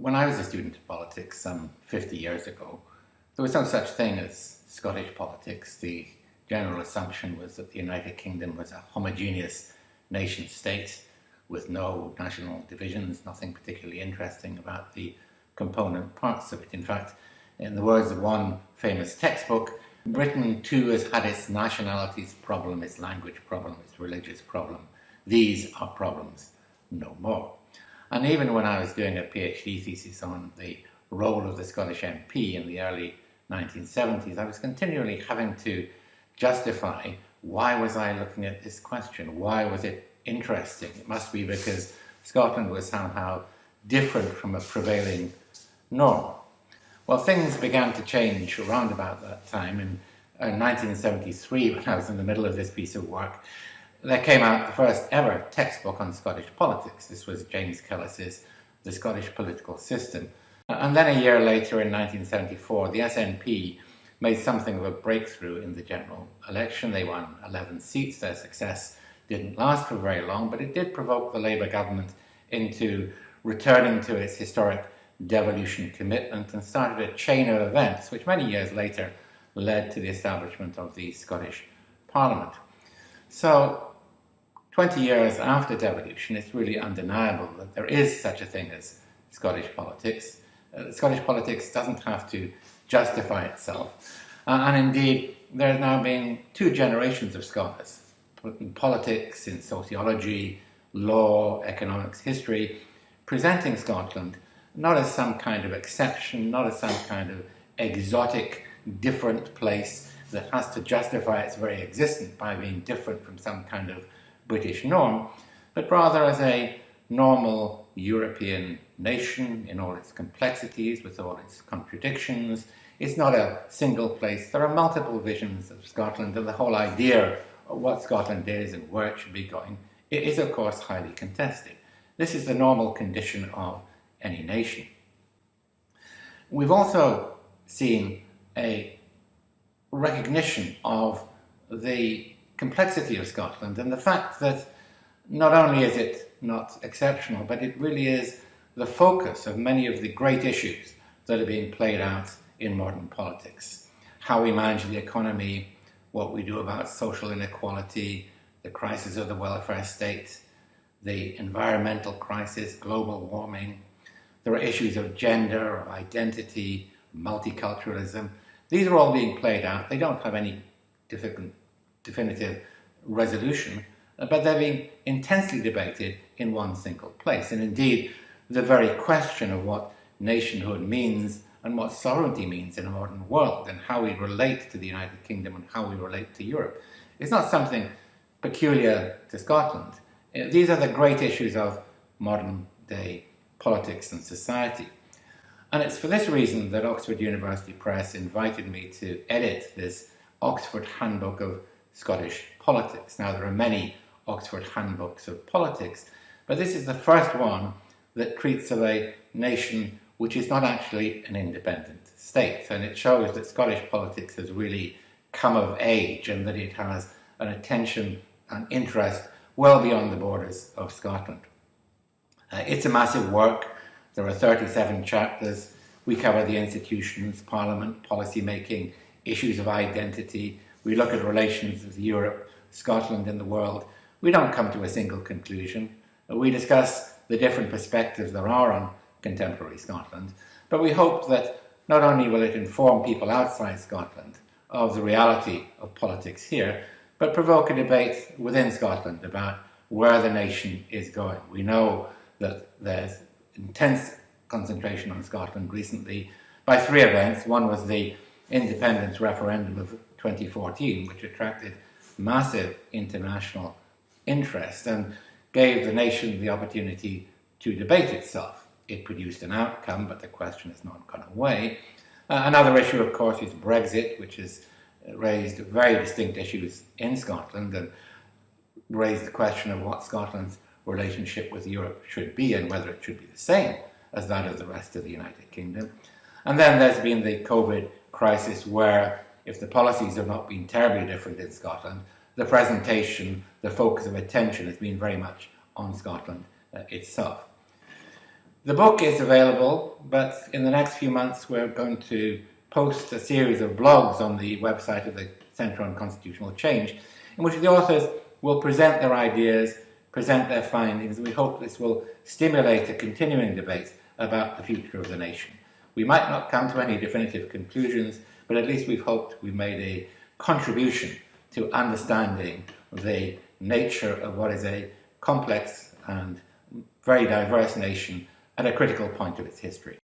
When I was a student of politics some 50 years ago, there was no such thing as Scottish politics. The general assumption was that the United Kingdom was a homogeneous nation state with no national divisions, nothing particularly interesting about the component parts of it. In fact, in the words of one famous textbook, Britain too has had its nationalities problem, its language problem, its religious problem. These are problems no more. And even when I was doing a PhD thesis on the role of the Scottish MP in the early 1970s, I was continually having to justify why was I looking at this question? Why was it interesting? It must be because Scotland was somehow different from a prevailing norm. Well, things began to change around about that time. In 1973, when I was in the middle of this piece of work, there came out the first ever textbook on Scottish politics. This was James Kellis's The Scottish Political System. And then a year later, in 1974, the SNP made something of a breakthrough in the general election. They won 11 seats. Their success didn't last for very long, but it did provoke the Labour government into returning to its historic devolution commitment and started a chain of events which many years later led to the establishment of the Scottish Parliament. So 20 years after devolution, it's really undeniable that there is such a thing as Scottish politics. Scottish politics doesn't have to justify itself. And indeed, there have now been two generations of scholars in politics, in sociology, law, economics, history, presenting Scotland not as some kind of exception, not as some kind of exotic, different place that has to justify its very existence by being different from some kind of British norm, but rather as a normal European nation in all its complexities, with all its contradictions. It's not a single place. There are multiple visions of Scotland, and the whole idea of what Scotland is and where it should be going, it is of course highly contested. This is the normal condition of any nation. We've also seen a recognition of the complexity of Scotland and the fact that not only is it not exceptional, but it really is the focus of many of the great issues that are being played out in modern politics. How we manage the economy, what we do about social inequality, the crisis of the welfare state, the environmental crisis, global warming. There are issues of gender, of identity, multiculturalism. These are all being played out. They don't have any definitive resolution, but they're being intensely debated in one single place. And indeed, the very question of what nationhood means and what sovereignty means in a modern world and how we relate to the United Kingdom and how we relate to Europe is not something peculiar to Scotland. These are the great issues of modern day politics and society. And it's for this reason that Oxford University Press invited me to edit this Oxford Handbook of Scottish Politics. Now, there are many Oxford Handbooks of politics, but this is the first one that treats of a nation which is not actually an independent state. And it shows that Scottish politics has really come of age and that it has an attention and interest well beyond the borders of Scotland. It's a massive work. There are 37 chapters. We cover the institutions, parliament, policy making, issues of identity. We look at relations with Europe, Scotland and the world. We don't come to a single conclusion. We discuss the different perspectives there are on contemporary Scotland, but we hope that not only will it inform people outside Scotland of the reality of politics here, but provoke a debate within Scotland about where the nation is going. We know that there's intense concentration on Scotland recently by three events. One was the independence referendum of 2014, which attracted massive international interest and gave the nation the opportunity to debate itself. It produced an outcome, but the question has not gone away. Another issue, of course, is Brexit, which has raised very distinct issues in Scotland and raised the question of what Scotland's relationship with Europe should be and whether it should be the same as that of the rest of the United Kingdom. And then there's been the COVID crisis where, if the policies have not been terribly different in Scotland, the presentation, the focus of attention has been very much on Scotland itself. The book is available, but in the next few months we're going to post a series of blogs on the website of the Centre on Constitutional Change, in which the authors will present their ideas, present their findings, and we hope this will stimulate a continuing debate about the future of the nation. We might not come to any definitive conclusions, but at least we've hoped we've made a contribution to understanding the nature of what is a complex and very diverse nation at a critical point of its history.